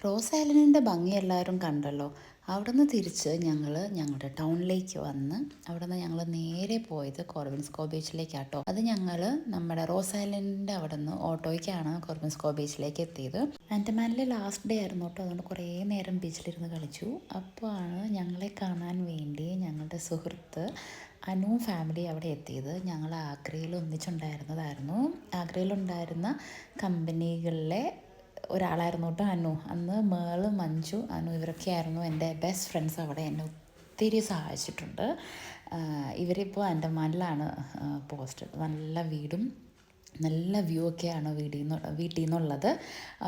Rose ഐലൻഡിൻ്റെ ഭംഗി എല്ലാവരും കണ്ടല്ലോ. അവിടുന്ന് തിരിച്ച് ഞങ്ങൾ ഞങ്ങളുടെ ടൗണിലേക്ക് വന്ന് അവിടുന്ന് ഞങ്ങൾ നേരെ പോയത് കോർബിൻസ്കോ ബീച്ചിലേക്കാട്ടോ. അത് ഞങ്ങൾ നമ്മുടെ റോസ് ഐലൻഡിൻ്റെ അവിടുന്ന് ഓട്ടോയ്ക്കാണ് കോർബിൻസ്കോ ബീച്ചിലേക്ക് എത്തിയത്. ആൻഡമാനിലെ ലാസ്റ്റ് ഡേ ആയിരുന്നു കേട്ടോ. അതുകൊണ്ട് കുറേ നേരം ബീച്ചിലിരുന്ന് കളിച്ചു. അപ്പോൾ ആണ് ഞങ്ങളെ കാണാൻ വേണ്ടി ഞങ്ങളുടെ സുഹൃത്ത് അനു ഫാമിലി അവിടെ എത്തിയത്. ഞങ്ങൾ ആഗ്രയിൽ ഒന്നിച്ചുണ്ടായിരുന്നതായിരുന്നു. ആഗ്രയിലുണ്ടായിരുന്ന കമ്പനികളിലെ ഒരാളായിരുന്നു കേട്ടോ അനു. അന്ന് മേള്, മഞ്ജു, അനു ഇവരൊക്കെ ആയിരുന്നു എൻ്റെ ബെസ്റ്റ് ഫ്രണ്ട്സ്. അവിടെ എന്നെ ഒത്തിരി സഹായിച്ചിട്ടുണ്ട്. ഇവരിപ്പോൾ ആൻഡമാനിലാണ് പോസ്റ്റ്. നല്ല വീടും നല്ല വ്യൂ ഒക്കെയാണ് വീട്ടിൽ നിന്നുള്ളത്.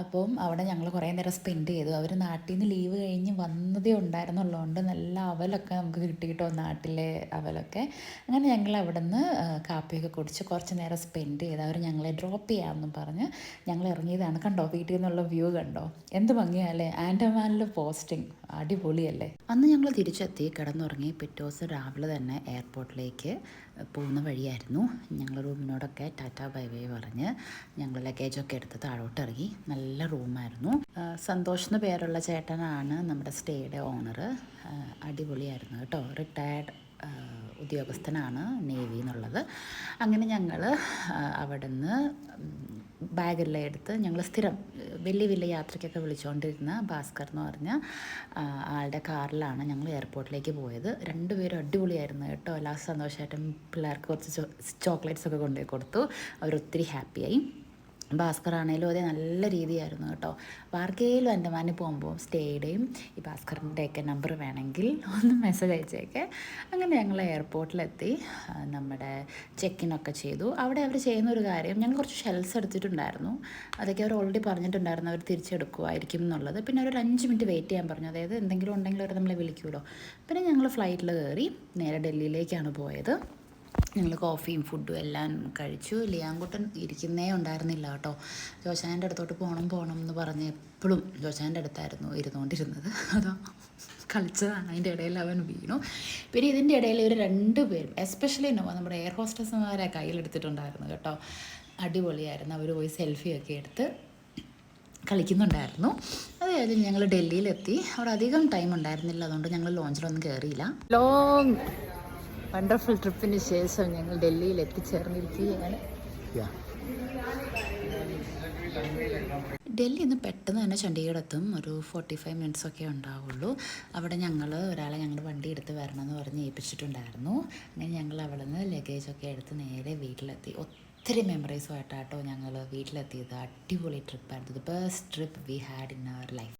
അപ്പം അവിടെ ഞങ്ങൾ കുറേ നേരം സ്പെൻഡ് ചെയ്തു. അവർ നാട്ടിൽ നിന്ന് ലീവ് കഴിഞ്ഞ് വന്നതേ ഉണ്ടായിരുന്നുള്ളതുകൊണ്ട് നല്ല അവലൊക്കെ നമുക്ക് കിട്ടി കേട്ടോ, നാട്ടിലെ അവലൊക്കെ. അങ്ങനെ ഞങ്ങൾ അവിടെ നിന്ന് കാപ്പിയൊക്കെ കുടിച്ച് കുറച്ച് നേരം സ്പെൻഡ് ചെയ്ത് അവർ ഞങ്ങളെ ഡ്രോപ്പ് ചെയ്യാമെന്നും പറഞ്ഞ് ഞങ്ങൾ ഇറങ്ങിയതാണ്. കണ്ടോ വീട്ടിൽ നിന്നുള്ള വ്യൂ കണ്ടോ, എന്ത് ഭംഗിയല്ലേ. ആൻഡമാനിൽ പോസ്റ്റിംഗ് അടിപൊളിയല്ലേ. അന്ന് ഞങ്ങൾ തിരിച്ചെത്തി, കിടന്നുറങ്ങി. പിറ്റേ ദിവസം രാവിലെ തന്നെ എയർപോർട്ടിലേക്ക് പോകുന്ന വഴിയായിരുന്നു. ഞങ്ങൾ റൂമിനോടൊക്കെ ടാറ്റ ബൈ ബൈ പറഞ്ഞ് ഞങ്ങൾ ലഗേജൊക്കെ എടുത്ത് താഴോട്ട് ഇറങ്ങി. നല്ല റൂമായിരുന്നു. സന്തോഷ് എന്ന് പേരുള്ള ചേട്ടനാണ് നമ്മുടെ സ്റ്റേയുടെ ഓണർ. അടിപൊളിയായിരുന്നു കേട്ടോ. റിട്ടയർഡ് ഉദ്യോഗസ്ഥനാണ് നേവി എന്നുള്ളത്. അങ്ങനെ ഞങ്ങൾ അവിടെ നിന്ന് ബാഗെല്ലാം എടുത്ത് ഞങ്ങൾ സ്ഥിരം വലിയ വലിയ യാത്രയ്ക്കൊക്കെ വിളിച്ചുകൊണ്ടിരുന്ന ഭാസ്കർ എന്ന് പറഞ്ഞ ആളുടെ കാറിലാണ് ഞങ്ങൾ എയർപോർട്ടിലേക്ക് പോയത്. രണ്ടുപേരും അടിപൊളിയായിരുന്നു കേട്ടോ. ലാസ്റ്റ് സന്തോഷമായിട്ടും പിള്ളേർക്ക് കുറച്ച് ചോക്ലേറ്റ്സൊക്കെ കൊണ്ടുപോയി കൊടുത്തു. അവരൊത്തിരി ഹാപ്പിയായി. ഭാസ്കർ ആണെങ്കിലും അതേ നല്ല രീതിയായിരുന്നു കേട്ടോ. അപ്പോൾ ആർക്കെങ്കിലും ആൻഡമാനിൽ പോകുമ്പോൾ സ്റ്റേയുടെയും ഈ ഭാസ്കറിൻ്റെയൊക്കെ നമ്പർ വേണമെങ്കിൽ ഒന്ന് മെസ്സേജ് അയച്ചേക്കെ. അങ്ങനെ ഞങ്ങൾ എയർപോർട്ടിലെത്തി. നമ്മുടെ ചെക്കിനൊക്കെ ചെയ്തു. അവിടെ അവർ ചെയ്യുന്നൊരു കാര്യം, ഞങ്ങൾ കുറച്ച് ഷെൽസ് എടുത്തിട്ടുണ്ടായിരുന്നു. അതൊക്കെ അവർ ഓൾറെഡി പറഞ്ഞിട്ടുണ്ടായിരുന്നു അവർ തിരിച്ചെടുക്കുമായിരിക്കും എന്നുള്ളത്. പിന്നെ അവർ 5 മിനിറ്റ് വെയിറ്റ് ചെയ്യാൻ പറഞ്ഞു. അതായത് എന്തെങ്കിലും ഉണ്ടെങ്കിൽ അവർ നമ്മളെ വിളിക്കുമല്ലോ. പിന്നെ ഞങ്ങൾ ഫ്ലൈറ്റിൽ കയറി നേരെ ഡൽഹിയിലേക്കാണ് പോയത്. ഞങ്ങൾ കോഫിയും ഫുഡും എല്ലാം കഴിച്ചു. ലിയാങ്കുട്ടൻ ഇരിക്കുന്നേ ഉണ്ടായിരുന്നില്ല കേട്ടോ. ജോഷാൻ്റെ അടുത്തോട്ട് പോകണം എന്ന് പറഞ്ഞ് എപ്പോഴും ജോഷാൻ്റെ അടുത്തായിരുന്നു ഇരുന്നുകൊണ്ടിരുന്നത്. അതോ കളിച്ചതാണ്. അതിൻ്റെ ഇടയിൽ അവൻ വീണു. പിന്നെ ഇതിൻ്റെ ഇടയിൽ ഇവർ 2 പേരും എസ്പെഷ്യലി നമ്മുടെ എയർ ഹോസ്റ്റസ്മാരെ കയ്യിലെടുത്തിട്ടുണ്ടായിരുന്നു കേട്ടോ. അടിപൊളിയായിരുന്നു. അവർ പോയി സെൽഫിയൊക്കെ എടുത്ത് കളിക്കുന്നുണ്ടായിരുന്നു. അത് കഴിഞ്ഞ് ഞങ്ങൾ ഡൽഹിയിലെത്തി. അവിടെ അധികം ടൈം ഉണ്ടായിരുന്നില്ല. അതുകൊണ്ട് ഞങ്ങൾ ലോഞ്ചിലൊന്നും കയറിയില്ല. ലോങ് വണ്ടർഫുൾ ട്രിപ്പിന് ശേഷം ഞങ്ങൾ ഡൽഹിയിൽ എത്തിച്ചേർന്നിരിക്കുകയാണ്. ഡൽഹിയിൽ നിന്ന് പെട്ടെന്ന് തന്നെ ചണ്ഡീഗഡ് എത്തും. ഒരു 45 മിനിറ്റ്സൊക്കെ ഉണ്ടാവുള്ളൂ. അവിടെ ഒരാളെ ഞങ്ങൾ വണ്ടി എടുത്ത് വരണമെന്ന് പറഞ്ഞ് ഏൽപ്പിച്ചിട്ടുണ്ടായിരുന്നു. അങ്ങനെ ഞങ്ങൾ അവിടെ നിന്ന് ലഗേജൊക്കെ എടുത്ത് നേരെ വീട്ടിലെത്തി. ഒത്തിരി മെമ്മറീസുമായിട്ടാട്ടോ ഞങ്ങൾ വീട്ടിലെത്തിയത്. അടിപൊളി ട്രിപ്പായിരുന്നു. The best trip we had in our life.